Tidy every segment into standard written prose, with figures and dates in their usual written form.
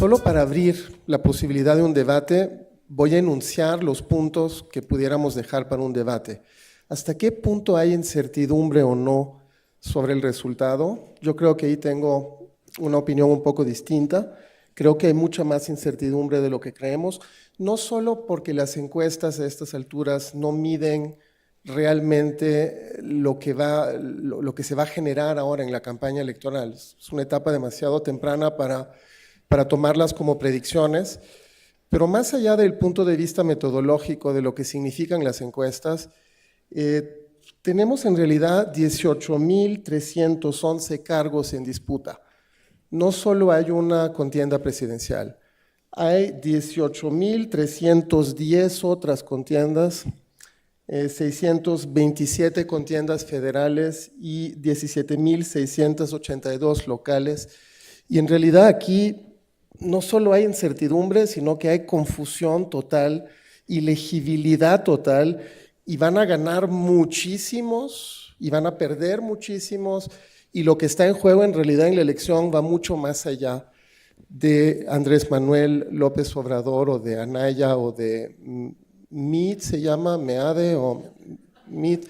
Solo para abrir la posibilidad de un debate, voy a enunciar los puntos que pudiéramos dejar para un debate. ¿Hasta qué punto hay incertidumbre o no sobre el resultado? Yo creo que ahí tengo una opinión un poco distinta. Creo que hay mucha más incertidumbre de lo que creemos, no solo porque las encuestas a estas alturas no miden realmente lo que se va a generar ahora en la campaña electoral. Es una etapa demasiado temprana para tomarlas como predicciones, pero más allá del punto de vista metodológico de lo que significan las encuestas, tenemos en realidad 18.311 cargos en disputa. No solo hay una contienda presidencial, hay 18.310 otras contiendas, 627 contiendas federales y 17.682 locales. Y en realidad aquí no solo hay incertidumbre, sino que hay confusión total, ilegibilidad total, y van a ganar muchísimos y van a perder muchísimos, y lo que está en juego en realidad en la elección va mucho más allá de Andrés Manuel López Obrador o de Anaya o de Meade o Meade,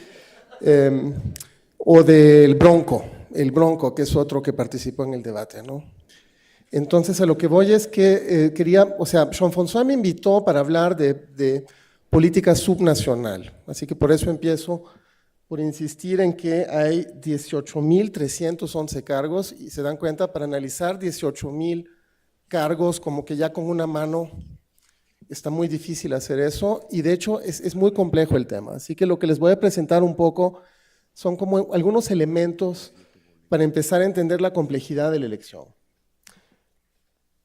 o del Bronco, el Bronco, que es otro que participó en el debate, ¿no? Entonces, a lo que voy es que Jean-François me invitó para hablar de política subnacional, así que por eso empiezo por insistir en que hay 18.311 cargos, y se dan cuenta, para analizar 18.000 cargos, como que ya con una mano está muy difícil hacer eso, y de hecho es muy complejo el tema. Así que lo que les voy a presentar un poco son como algunos elementos para empezar a entender la complejidad de la elección.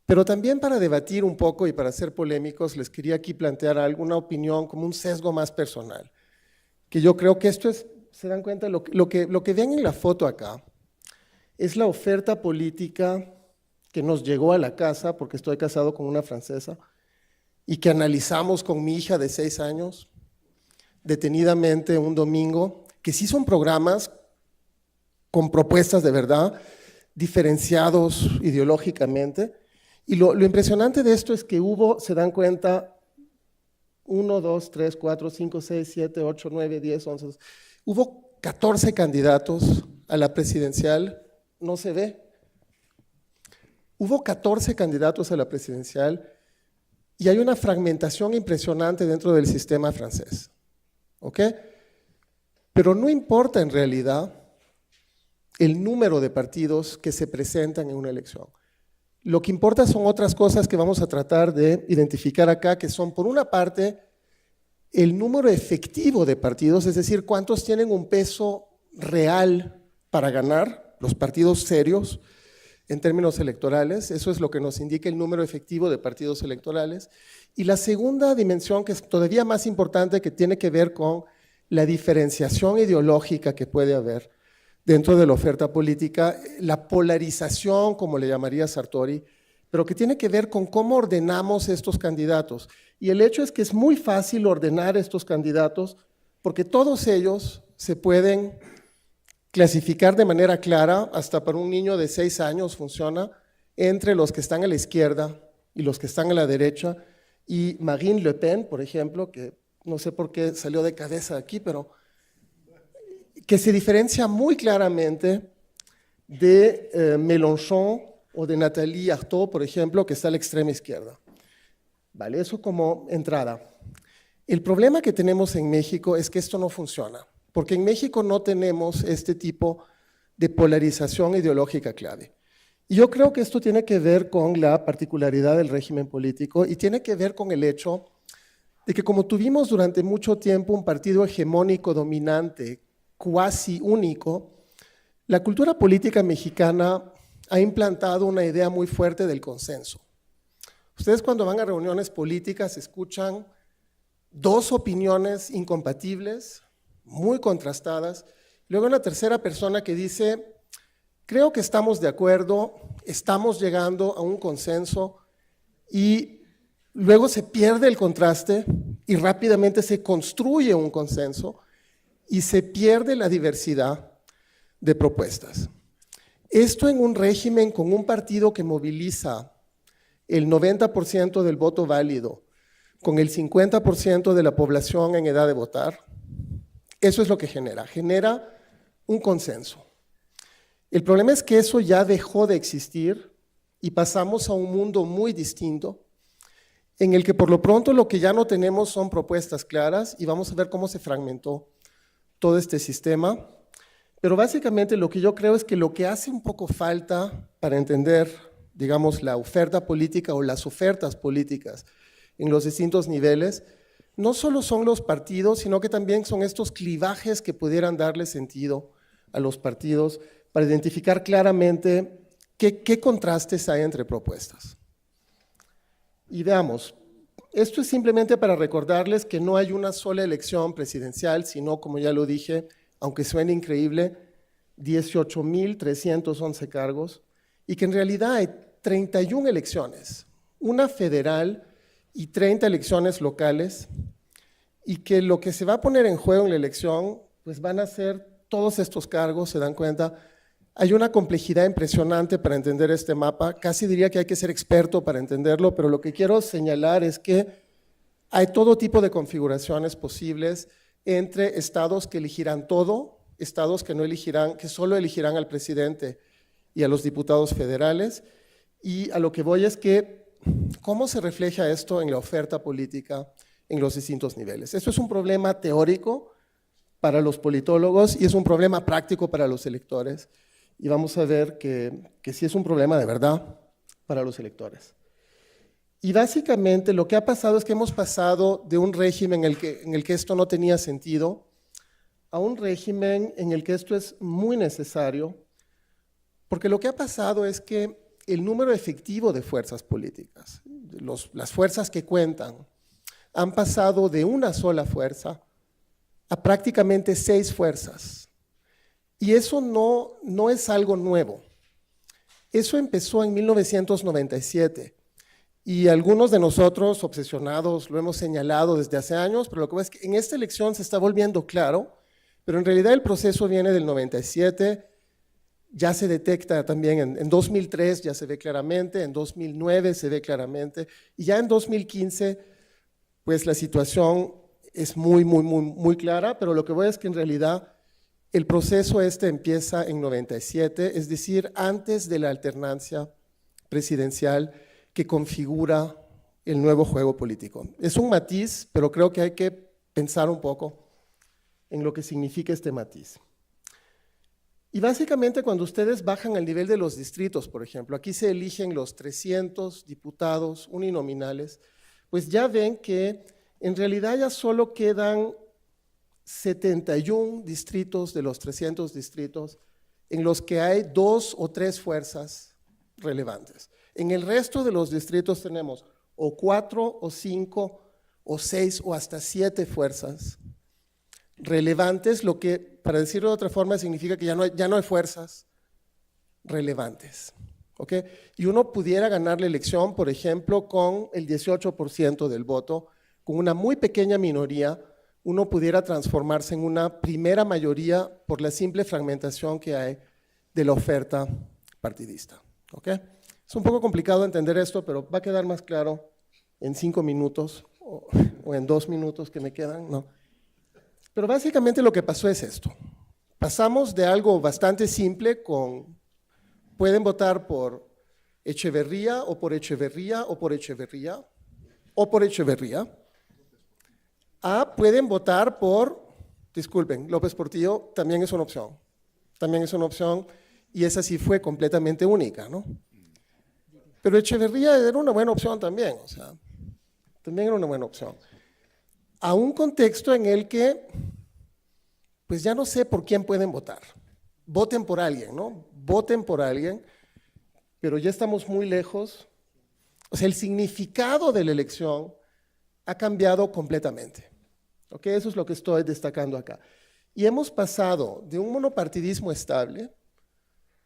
Pero también para debatir un poco y para ser polémicos, les quería aquí plantear alguna opinión como un sesgo más personal, que yo creo que esto es, se dan cuenta, lo que ven en la foto acá es la oferta política que nos llegó a la casa, porque estoy casado con una francesa, y que analizamos con mi hija de 6 años, detenidamente un domingo, que sí son programas con propuestas de verdad, diferenciados ideológicamente, y lo impresionante de esto es que hubo, se dan cuenta, 1, 2, 3, 4, 5, 6, 7, 8, 9, 10, 11, hubo 14 candidatos a la presidencial, no se ve. Hubo 14 candidatos a la presidencial y hay una fragmentación impresionante dentro del sistema francés, ¿ok? Pero no importa en realidad el número de partidos que se presentan en una elección. Lo que importa son otras cosas que vamos a tratar de identificar acá, que son, por una parte, el número efectivo de partidos, es decir, cuántos tienen un peso real para ganar, los partidos serios, en términos electorales. Eso es lo que nos indica el número efectivo de partidos electorales. Y la segunda dimensión, que es todavía más importante, que tiene que ver con la diferenciación ideológica que puede haber dentro de la oferta política, la polarización, como le llamaría Sartori, pero que tiene que ver con cómo ordenamos estos candidatos. Y el hecho es que es muy fácil ordenar estos candidatos porque todos ellos se pueden clasificar de manera clara, hasta para un niño de 6 años funciona, entre los que están a la izquierda y los que están a la derecha. Y Marine Le Pen, por ejemplo, que no sé por qué salió de cabeza aquí, pero que se diferencia muy claramente de Mélenchon o de Nathalie Arthaud, por ejemplo, que está a la extrema izquierda. Vale, eso como entrada. El problema que tenemos en México es que esto no funciona, porque en México no tenemos este tipo de polarización ideológica clave. Y yo creo que esto tiene que ver con la particularidad del régimen político y tiene que ver con el hecho de que, como tuvimos durante mucho tiempo un partido hegemónico dominante, cuasi único, la cultura política mexicana ha implantado una idea muy fuerte del consenso. Ustedes, cuando van a reuniones políticas, escuchan 2 opiniones incompatibles, muy contrastadas, luego una tercera persona que dice: creo que estamos de acuerdo, estamos llegando a un consenso, y luego se pierde el contraste y rápidamente se construye un consenso y se pierde la diversidad de propuestas. Esto en un régimen con un partido que moviliza el 90% del voto válido, con el 50% de la población en edad de votar, eso es lo que genera un consenso. El problema es que eso ya dejó de existir y pasamos a un mundo muy distinto, en el que por lo pronto lo que ya no tenemos son propuestas claras, y vamos a ver cómo se fragmentó todo este sistema. Pero básicamente lo que yo creo es que lo que hace un poco falta para entender, digamos, la oferta política o las ofertas políticas en los distintos niveles, no solo son los partidos, sino que también son estos clivajes que pudieran darle sentido a los partidos para identificar claramente qué contrastes hay entre propuestas. Y veamos, esto es simplemente para recordarles que no hay una sola elección presidencial, sino, como ya lo dije, aunque suene increíble, 18.311 cargos, y que en realidad hay 31 elecciones, una federal y 30 elecciones locales, y que lo que se va a poner en juego en la elección, pues van a ser todos estos cargos, se dan cuenta. Hay una complejidad impresionante para entender este mapa, casi diría que hay que ser experto para entenderlo, pero lo que quiero señalar es que hay todo tipo de configuraciones posibles entre estados que elegirán todo, estados que no elegirán, que solo elegirán al presidente y a los diputados federales, y a lo que voy es que, ¿cómo se refleja esto en la oferta política en los distintos niveles? Esto es un problema teórico para los politólogos y es un problema práctico para los electores, y vamos a ver que sí es un problema de verdad para los electores. Y básicamente lo que ha pasado es que hemos pasado de un régimen en el que esto no tenía sentido a un régimen en el que esto es muy necesario, porque lo que ha pasado es que el número efectivo de fuerzas políticas, las fuerzas que cuentan, han pasado de una sola fuerza a prácticamente 6 fuerzas. Y eso no es algo nuevo. Eso empezó en 1997 y algunos de nosotros obsesionados lo hemos señalado desde hace años, pero lo que pasa es que en esta elección se está volviendo claro, pero en realidad el proceso viene del 97, ya se detecta también en 2003 ya se ve claramente, en 2009 se ve claramente, y ya en 2015 pues la situación es muy clara, pero lo que voy es que en realidad el proceso empieza en 97, es decir, antes de la alternancia presidencial que configura el nuevo juego político. Es un matiz, pero creo que hay que pensar un poco en lo que significa este matiz. Y básicamente cuando ustedes bajan al nivel de los distritos, por ejemplo, aquí se eligen los 300 diputados uninominales, pues ya ven que en realidad ya solo quedan 71 distritos de los 300 distritos en los que hay 2 o 3 fuerzas relevantes. En el resto de los distritos tenemos o 4 o 5 o 6 o hasta 7 fuerzas relevantes, lo que, para decirlo de otra forma, significa que ya no hay fuerzas relevantes. ¿Okay? Y uno pudiera ganar la elección, por ejemplo, con el 18% del voto, con una muy pequeña minoría, uno pudiera transformarse en una primera mayoría por la simple fragmentación que hay de la oferta partidista. ¿Okay? Es un poco complicado entender esto, pero va a quedar más claro en 5 minutos o en 2 minutos que me quedan, ¿no? Pero básicamente lo que pasó es esto. Pasamos de algo bastante simple con, pueden votar por Echeverría o por Echeverría o por Echeverría o por Echeverría, a pueden votar por, disculpen, López Portillo también es una opción. También es una opción y esa sí fue completamente única, ¿no? Pero Echeverría era una buena opción también, o sea, también era una buena opción. A un contexto en el que, pues ya no sé por quién pueden votar. Voten por alguien, ¿no? Voten por alguien, pero ya estamos muy lejos. O sea, el significado de la elección ha cambiado completamente. ¿Ok? Eso es lo que estoy destacando acá. Y hemos pasado de un monopartidismo estable,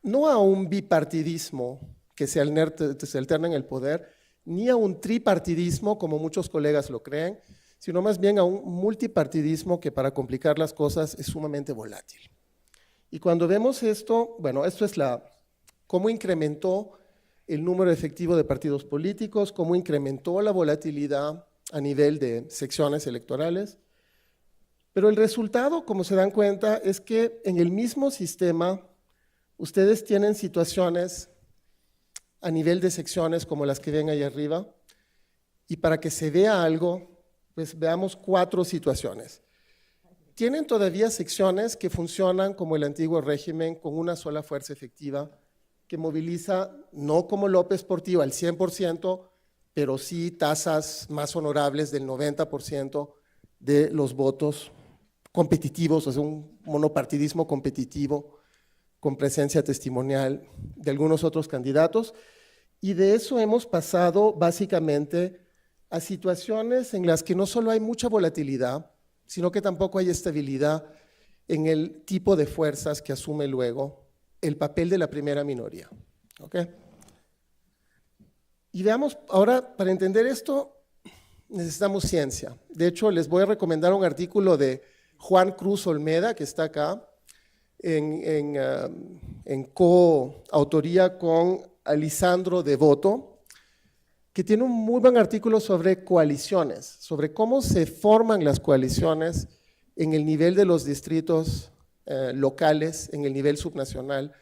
no a un bipartidismo que se alterna en el poder, ni a un tripartidismo, como muchos colegas lo creen, sino más bien a un multipartidismo que para complicar las cosas es sumamente volátil. Y cuando vemos esto, bueno, esto es cómo incrementó el número efectivo de partidos políticos, cómo incrementó la volatilidad a nivel de secciones electorales. Pero el resultado, como se dan cuenta, es que en el mismo sistema ustedes tienen situaciones a nivel de secciones como las que ven ahí arriba, y para que se vea algo, pues veamos 4 situaciones. Tienen todavía secciones que funcionan como el antiguo régimen, con una sola fuerza efectiva, que moviliza, no como López Portillo al 100%, pero sí tasas más honorables del 90% de los votos competitivos, o sea, un monopartidismo competitivo con presencia testimonial de algunos otros candidatos, y de eso hemos pasado básicamente a situaciones en las que no solo hay mucha volatilidad, sino que tampoco hay estabilidad en el tipo de fuerzas que asume luego el papel de la primera minoría. ¿Okay? Y veamos, ahora, para entender esto, necesitamos ciencia. De hecho, les voy a recomendar un artículo de Juan Cruz Olmeda, que está acá, en coautoría con Alisandro Devoto, que tiene un muy buen artículo sobre coaliciones, sobre cómo se forman las coaliciones en el nivel de los distritos locales, en el nivel subnacional.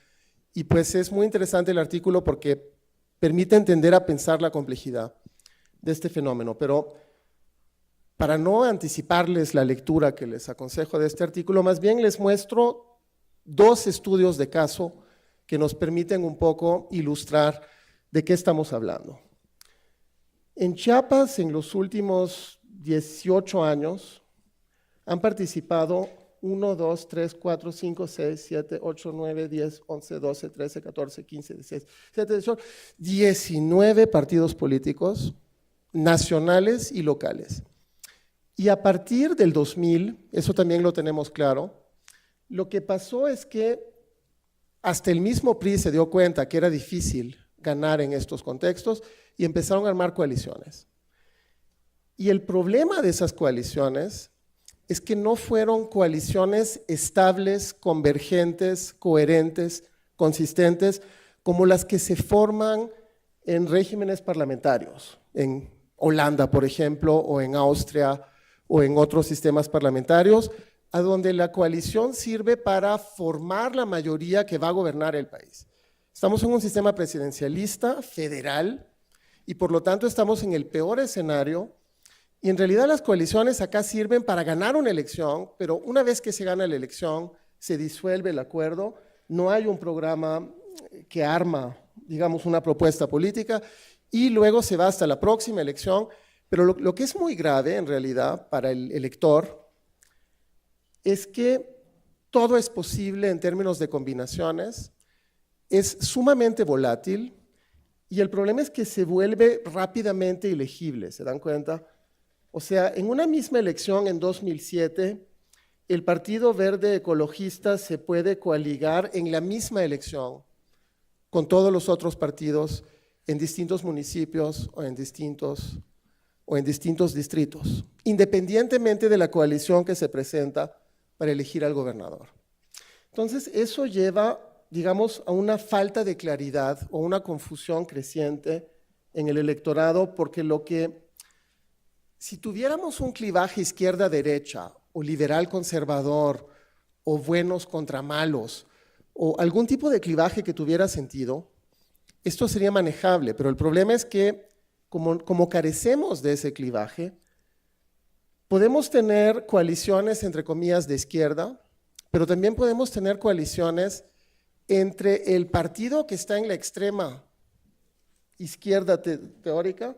Y pues es muy interesante el artículo porque permite entender a pensar la complejidad de este fenómeno. Pero para no anticiparles la lectura que les aconsejo de este artículo, más bien les muestro 2 estudios de caso que nos permiten un poco ilustrar de qué estamos hablando. En Chiapas, en los últimos 18 años, han participado 1, 2, 3, 4, 5, 6, 7, 8, 9, 10, 11, 12, 13, 14, 15, 16, 17, 18, 19 partidos políticos nacionales y locales. Y a partir del 2000, eso también lo tenemos claro, lo que pasó es que hasta el mismo PRI se dio cuenta que era difícil ganar en estos contextos y empezaron a armar coaliciones. Y el problema de esas coaliciones es que no fueron coaliciones estables, convergentes, coherentes, consistentes, como las que se forman en regímenes parlamentarios, en Holanda, por ejemplo, o en Austria, o en otros sistemas parlamentarios, a donde la coalición sirve para formar la mayoría que va a gobernar el país. Estamos en un sistema presidencialista, federal, y por lo tanto estamos en el peor escenario, y en realidad las coaliciones acá sirven para ganar una elección, pero una vez que se gana la elección, se disuelve el acuerdo, no hay un programa que arma, digamos, una propuesta política, y luego se va hasta la próxima elección, pero lo que es muy grave en realidad para el elector es que todo es posible en términos de combinaciones, es sumamente volátil y el problema es que se vuelve rápidamente ilegible, ¿se dan cuenta? O sea, en una misma elección en 2007, el Partido Verde Ecologista se puede coaligar en la misma elección con todos los otros partidos en distintos municipios o en distintos distritos, independientemente de la coalición que se presenta para elegir al gobernador. Entonces, eso lleva, digamos, a una falta de claridad o una confusión creciente en el electorado, porque si tuviéramos un clivaje izquierda-derecha o liberal-conservador o buenos contra malos o algún tipo de clivaje que tuviera sentido, esto sería manejable, pero el problema es que como carecemos de ese clivaje, podemos tener coaliciones, entre comillas, de izquierda, pero también podemos tener coaliciones entre el partido que está en la extrema izquierda teórica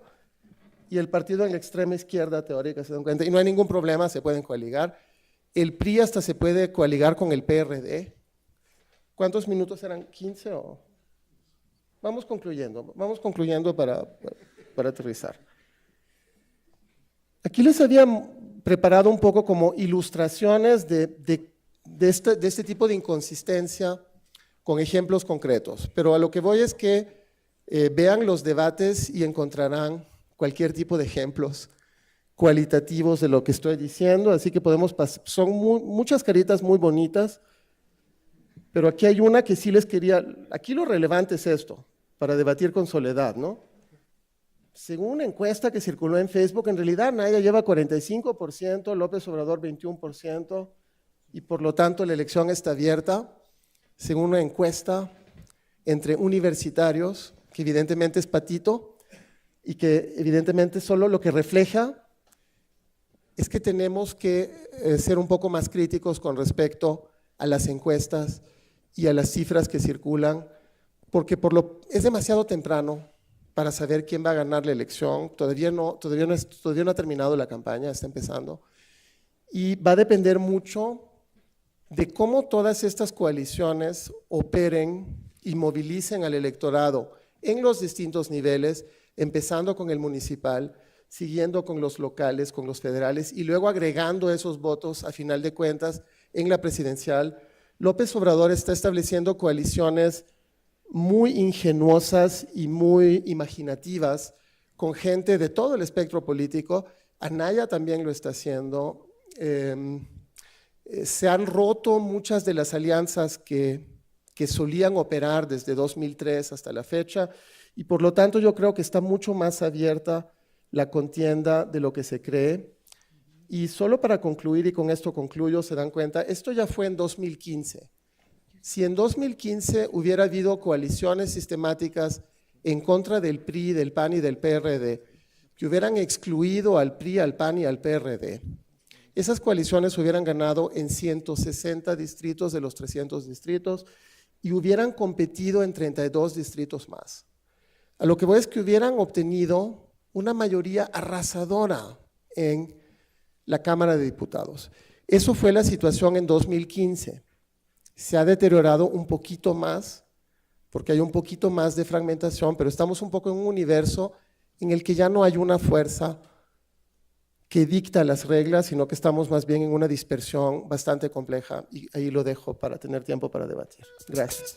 y el partido en la extrema izquierda teórica, ¿se dan cuenta? Y no hay ningún problema, se pueden coaligar. El PRI hasta se puede coaligar con el PRD. ¿Cuántos minutos eran? ¿15 o...? Vamos concluyendo para aterrizar. Aquí les había preparado un poco como ilustraciones de este tipo de inconsistencia con ejemplos concretos, pero a lo que voy es que vean los debates y encontrarán cualquier tipo de ejemplos cualitativos de lo que estoy diciendo, así que podemos pasar, son muchas caritas muy bonitas, pero aquí hay una que sí les quería, aquí lo relevante es esto. para debatir con Soledad, ¿no? Según una encuesta que circuló en Facebook, en realidad Anaya lleva 45%, López Obrador 21%, y por lo tanto la elección está abierta, según una encuesta entre universitarios, que evidentemente es patito, y que evidentemente solo lo que refleja es que tenemos que ser un poco más críticos con respecto a las encuestas y a las cifras que circulan, porque es demasiado temprano para saber quién va a ganar la elección. Todavía no ha terminado la campaña, está empezando. Y va a depender mucho de cómo todas estas coaliciones operen y movilicen al electorado en los distintos niveles, empezando con el municipal, siguiendo con los locales, con los federales y luego agregando esos votos a final de cuentas en la presidencial. López Obrador está estableciendo coaliciones muy ingenuosas y muy imaginativas con gente de todo el espectro político. Anaya también lo está haciendo. Se han roto muchas de las alianzas que solían operar desde 2003 hasta la fecha y por lo tanto yo creo que está mucho más abierta la contienda de lo que se cree. Y solo para concluir, y con esto concluyo, se dan cuenta, esto ya fue en 2015. Si en 2015 hubiera habido coaliciones sistemáticas en contra del PRI, del PAN y del PRD, que hubieran excluido al PRI, al PAN y al PRD, esas coaliciones hubieran ganado en 160 distritos de los 300 distritos y hubieran competido en 32 distritos más. A lo que voy es que hubieran obtenido una mayoría arrasadora en la Cámara de Diputados. Eso fue la situación en 2015. Se ha deteriorado un poquito más, porque hay un poquito más de fragmentación, pero estamos un poco en un universo en el que ya no hay una fuerza que dicta las reglas, sino que estamos más bien en una dispersión bastante compleja, y ahí lo dejo para tener tiempo para debatir. Gracias.